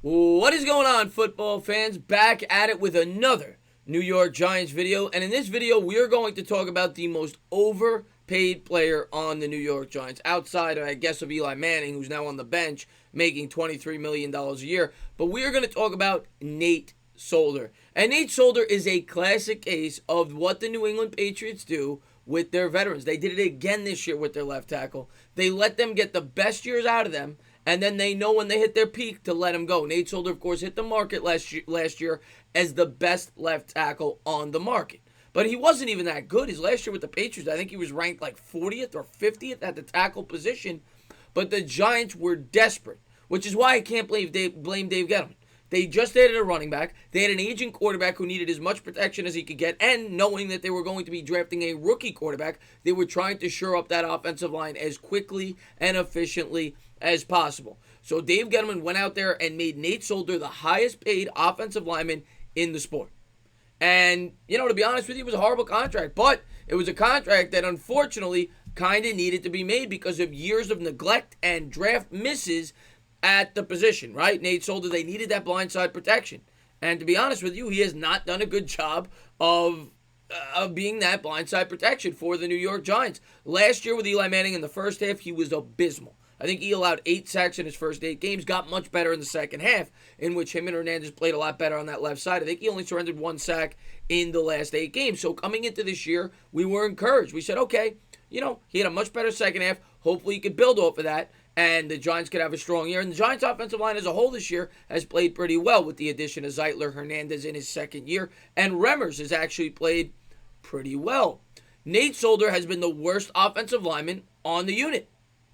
What is going on, football fans? Back at it with another New York Giants video. And in this video, we are going to talk about the most overpaid player on the New York Giants, outside, I guess, of Eli Manning, who's now on the bench, making $23 million a year. But we are going to talk about Nate Solder. And Nate Solder is a classic case of what the New England Patriots do with their veterans. They did it again this year with their left tackle. They let them get the best years out of them, and then they know when they hit their peak to let him go. Nate Solder, of course, hit the market last year as the best left tackle on the market. But he wasn't even that good. His last year with the Patriots, I think he was ranked like 40th or 50th at the tackle position. But the Giants were desperate, which is why I can't blame Dave Gettleman. They just added a running back. They had an aging quarterback who needed as much protection as he could get, and knowing that they were going to be drafting a rookie quarterback, they were trying to shore up that offensive line as quickly and efficiently as possible. So Dave Gettleman went out there and made Nate Solder the highest paid offensive lineman in the sport. And, to be honest with you, it was a horrible contract, but it was a contract that unfortunately kind of needed to be made because of years of neglect and draft misses at the position, right? Nate Solder, they needed that blindside protection. And to be honest with you, he has not done a good job of being that blindside protection for the New York Giants. Last year with Eli Manning in the first half, he was abysmal. I think he allowed 8 sacks in his first 8 games, got much better in the second half, in which him and Hernandez played a lot better on that left side. I think he only surrendered 1 sack in the last 8 games. So coming into this year, we were encouraged. We said, okay, he had a much better second half. Hopefully he could build off of that, and the Giants could have a strong year. And the Giants' offensive line as a whole this year has played pretty well with the addition of Zeitler, Hernandez in his second year, and Remmers has actually played pretty well. Nate Solder has been the worst offensive lineman on the unit.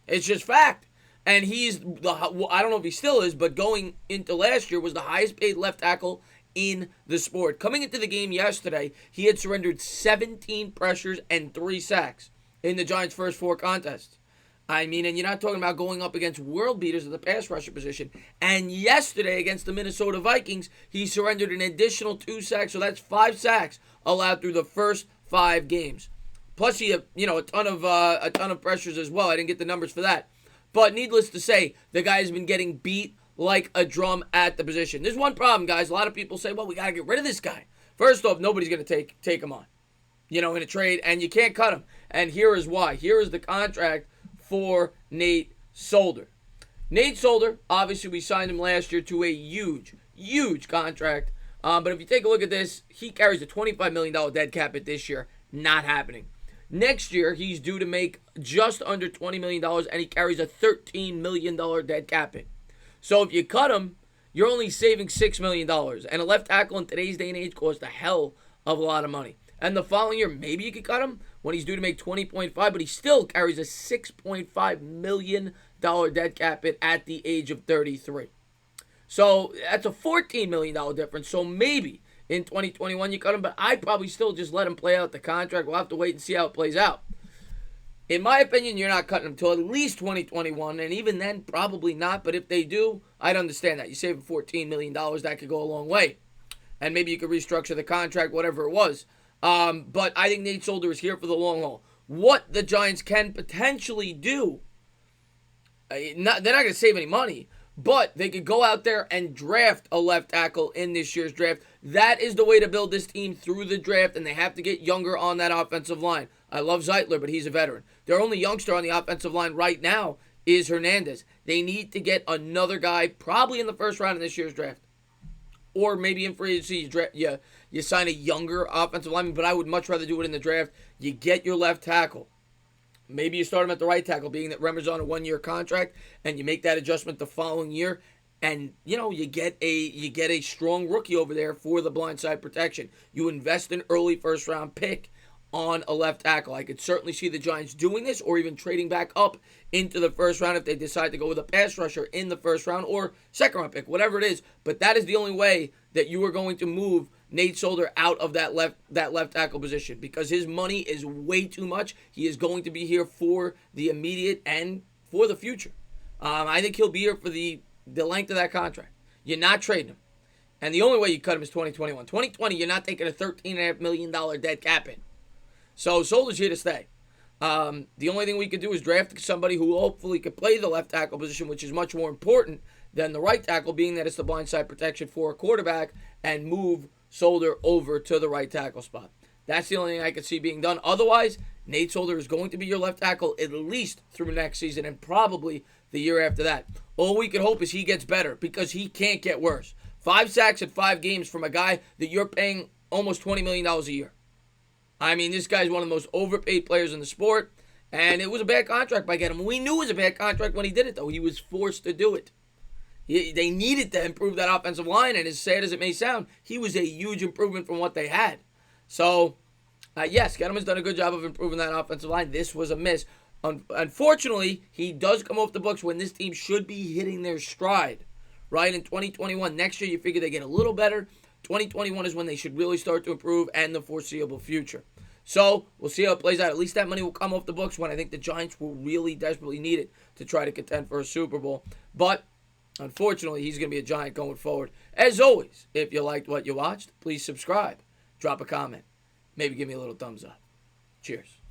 It's just fact. And I don't know if he still is, but going into last year was the highest paid left tackle in the sport. Coming into the game yesterday, he had surrendered 17 pressures and 3 sacks in the Giants' first 4 contests. And you're not talking about going up against world beaters at the pass rusher position. And yesterday against the Minnesota Vikings, he surrendered an additional 2 sacks, so that's 5 sacks allowed through the first 5 games. Plus, he had a ton of pressures as well. I didn't get the numbers for that. But needless to say, the guy has been getting beat like a drum at the position. There's one problem, guys. A lot of people say, well, we got to get rid of this guy. First off, nobody's going to take him on, in a trade, and you can't cut him. And here is why. Here is the contract for Nate Solder. Nate Solder, obviously we signed him last year to a huge contract. But if you take a look at this, he carries a $25 million dead cap hit this year. Not happening. Next year, he's due to make just under $20 million, and he carries a $13 million dead cap hit. So if you cut him, you're only saving $6 million. And a left tackle in today's day and age costs a hell of a lot of money. And the following year, maybe you could cut him when he's due to make $20.5, but he still carries a $6.5 million dead cap hit at the age of 33. So that's a $14 million difference. So maybe in 2021 you cut him, but I'd probably still just let him play out the contract. We'll have to wait and see how it plays out. In my opinion, you're not cutting him until at least 2021, and even then, probably not. But if they do, I'd understand that. You save $14 million, that could go a long way. And maybe you could restructure the contract, whatever it was. But I think Nate Solder is here for the long haul. What the Giants can potentially do, they're not going to save any money, but they could go out there and draft a left tackle in this year's draft. That is the way to build this team through the draft, and they have to get younger on that offensive line. I love Zeitler, but he's a veteran. Their only youngster on the offensive line right now is Hernandez. They need to get another guy probably in the first round of this year's draft. Or maybe in free agency, you sign a younger offensive lineman, but I would much rather do it in the draft. You get your left tackle. Maybe you start him at the right tackle, being that Remmers on a 1-year contract, and you make that adjustment the following year, and you get a strong rookie over there for the blindside protection. You invest an early first round pick on a left tackle. I could certainly see the Giants doing this, or even trading back up into the first round if they decide to go with a pass rusher in the first round or second round pick, whatever it is. But that is the only way that you are going to move Nate Solder out of that left tackle position, because his money is way too much. He is going to be here for the immediate and for the future. I think he'll be here for the length of that contract. You're not trading him. And the only way you cut him is 2021. 2020, you're not taking a $13.5 million dead cap in. So Solder's here to stay. The only thing we could do is draft somebody who hopefully could play the left tackle position, which is much more important than the right tackle, being that it's the blindside protection for a quarterback, and move Solder over to the right tackle spot. That's the only thing I could see being done. Otherwise, Nate Solder is going to be your left tackle at least through next season and probably the year after that. All we can hope is he gets better because he can't get worse. 5 sacks in 5 games from a guy that you're paying almost $20 million a year. I mean, this guy's one of the most overpaid players in the sport, and it was a bad contract by getting him. We knew it was a bad contract when he did it, though. He was forced to do it. They needed to improve that offensive line, and as sad as it may sound, he was a huge improvement from what they had. So, yes, Gettleman's done a good job of improving that offensive line. This was a miss. Unfortunately, he does come off the books when this team should be hitting their stride, right? In 2021, next year you figure they get a little better. 2021 is when they should really start to improve and the foreseeable future. So, we'll see how it plays out. At least that money will come off the books when I think the Giants will really desperately need it to try to contend for a Super Bowl. But, unfortunately, he's going to be a Giant going forward. As always, if you liked what you watched, please subscribe. Drop a comment. Maybe give me a little thumbs up. Cheers.